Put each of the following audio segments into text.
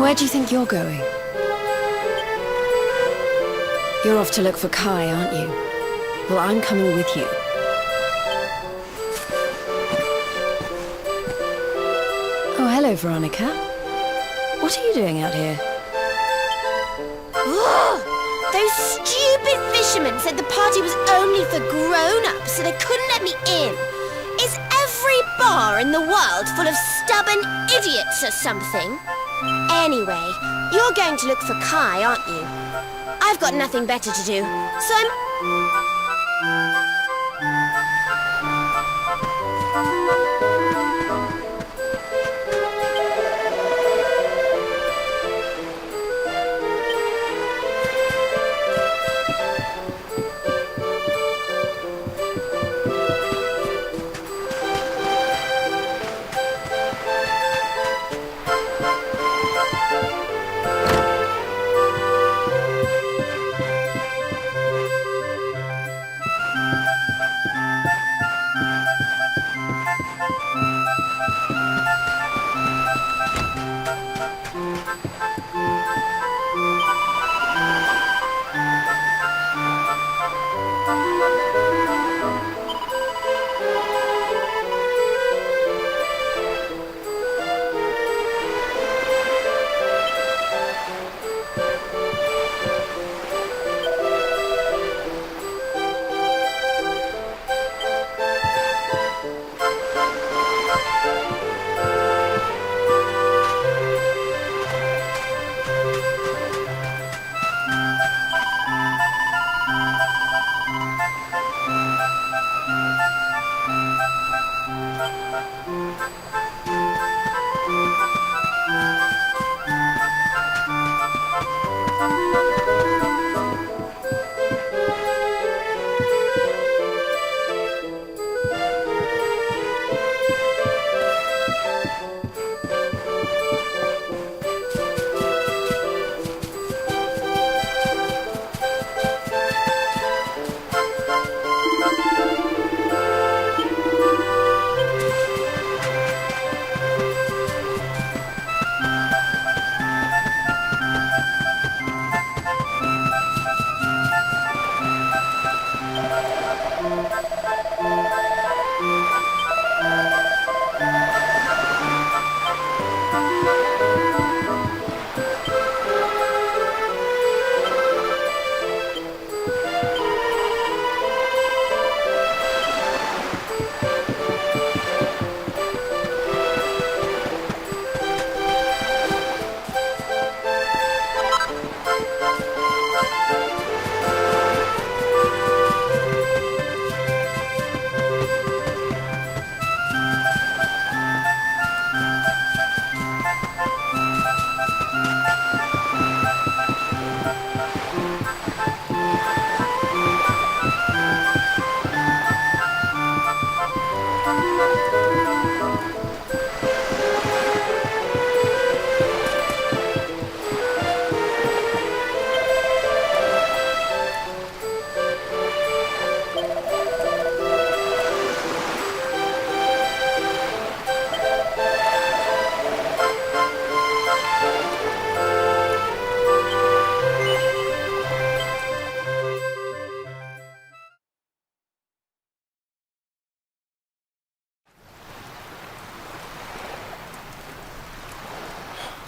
Where do you think you're going? You're off to look for Kai, aren't you? Well, I'm coming with you. Oh, hello, Veronica. What are you doing out here? Those stupid fishermen said the party was only for grown-ups, so they couldn't let me in. Is every bar in the world full of stubborn idiots or something? Anyway, you're going to look for Kai, aren't you? I've got nothing better to do, so I'm...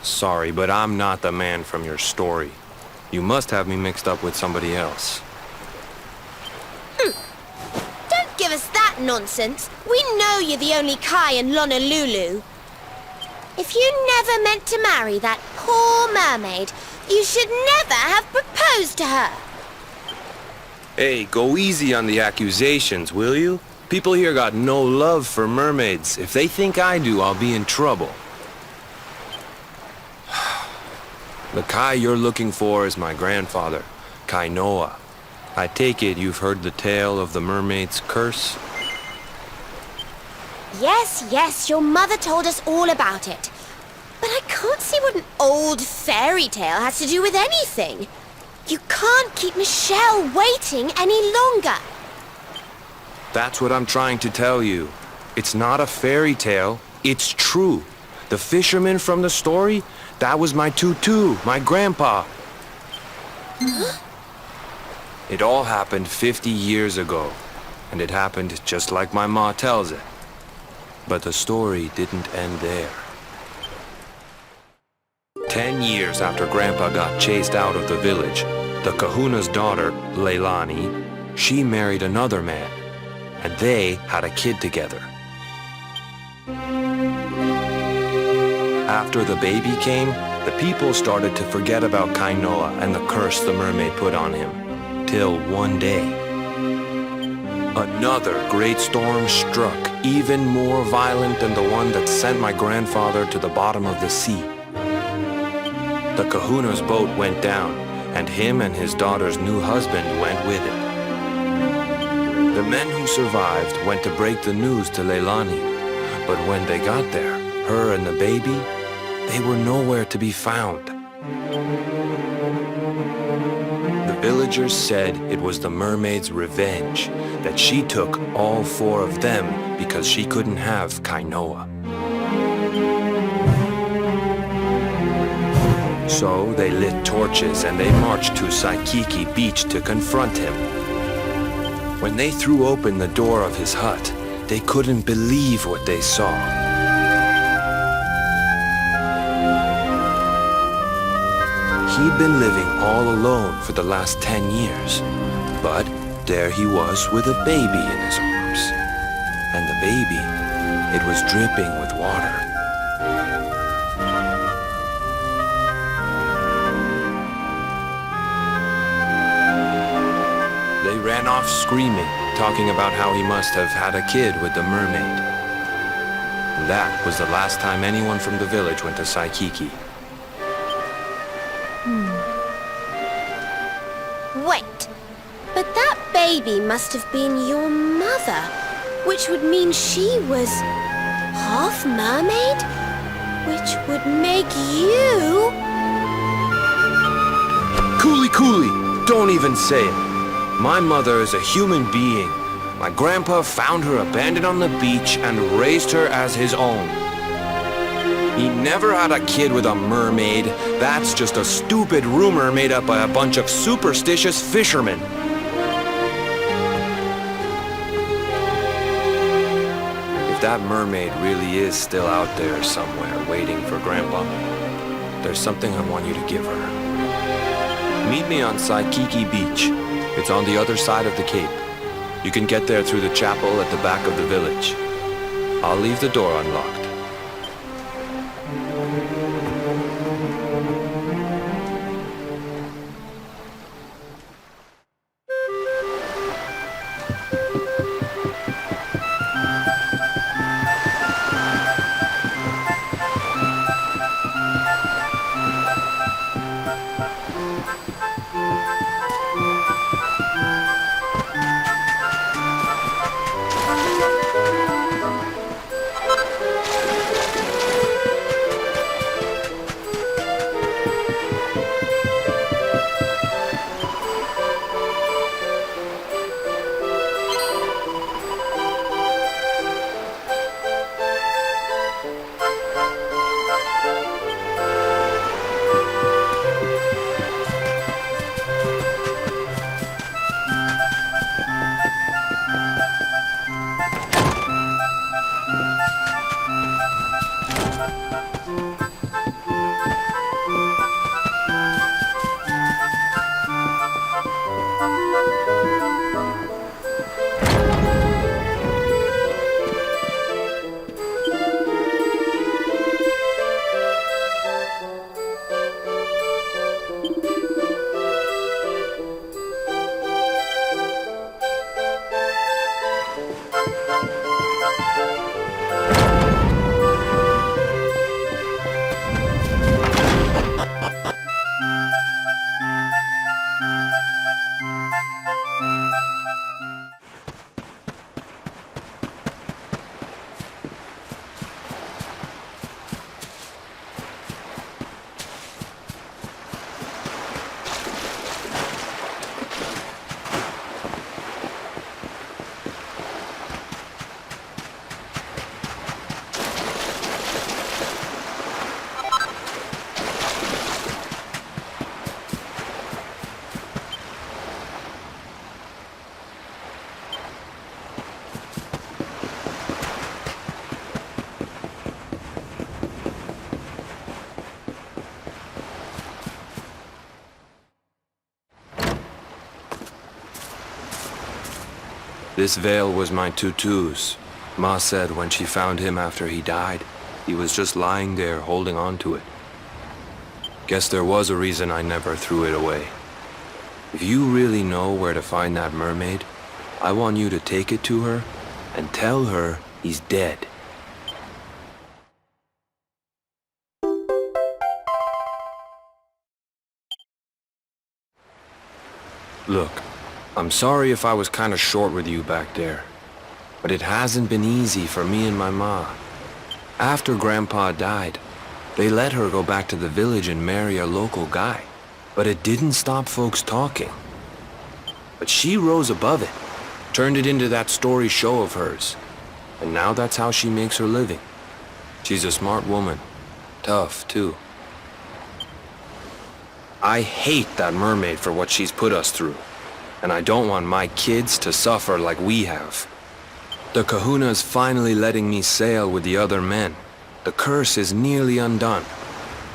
Sorry, but I'm not the man from your story. You must have me mixed up with somebody else. Don't give us that nonsense. We know you're the only Kai in Honolulu. If you never meant to marry that poor mermaid, you should never have proposed to her. Hey, go easy on the accusations, will you? People here got no love for mermaids. If they think I do, I'll be in trouble. The Kai you're looking for is my grandfather, Kai Noah. I take it you've heard the tale of the mermaid's curse? Yes, your mother told us all about it. But I can't see what an old fairy tale has to do with anything. You can't keep Michelle waiting any longer. That's what I'm trying to tell you. It's not a fairy tale, it's true. The fishermen from the story, That was my tutu, my grandpa. It all happened 50 years ago, and it happened just like my ma tells it. But the story didn't end there. 10 years after Grandpa got chased out of the village, the kahuna's daughter, Leilani, she married another man, and they had a kid together. After the baby came, the people started to forget about Kainoa and the curse the mermaid put on him. Till one day, another great storm struck, even more violent than the one that sent my grandfather to the bottom of the sea. The kahuna's boat went down, and him and his daughter's new husband went with it. The men who survived went to break the news to Leilani, but when they got there, her and the baby, they were nowhere to be found. The villagers said it was the mermaid's revenge, that she took all 4 of them because she couldn't have Kainoa. So they lit torches and they marched to Saikiki Beach to confront him. When they threw open the door of his hut, they couldn't believe what they saw. He'd been living all alone for the last 10 years, but there he was with a baby in his arms. And the baby, it was dripping with water. They ran off screaming, talking about how he must have had a kid with the mermaid. And that was the last time anyone from the village went to Saikiki. Wait, but that baby must have been your mother, which would mean she was half mermaid, which would make you... Coolie! Don't even say it. My mother is a human being. My grandpa found her abandoned on the beach and raised her as his own. He never had a kid with a mermaid. That's just a stupid rumor made up by a bunch of superstitious fishermen. If that mermaid really is still out there somewhere waiting for Grandpa, there's something I want you to give her. Meet me on Saikiki Beach. It's on the other side of the cape. You can get there through the chapel at the back of the village. I'll leave the door unlocked. This veil was my tutu's. Ma said when she found him after he died, he was just lying there holding on to it. Guess there was a reason I never threw it away. If you really know where to find that mermaid, I want you to take it to her and tell her he's dead. Look, I'm sorry if I was kinda short with you back there, but it hasn't been easy for me and my ma. After Grandpa died, they let her go back to the village and marry a local guy, but it didn't stop folks talking. But she rose above it, turned it into that story show of hers, and now that's how she makes her living. She's a smart woman, tough too. I hate that mermaid for what she's put us through, and I don't want my kids to suffer like we have. The kahuna's finally letting me sail with the other men. The curse is nearly undone.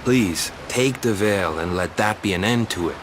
Please, take the veil and let that be an end to it.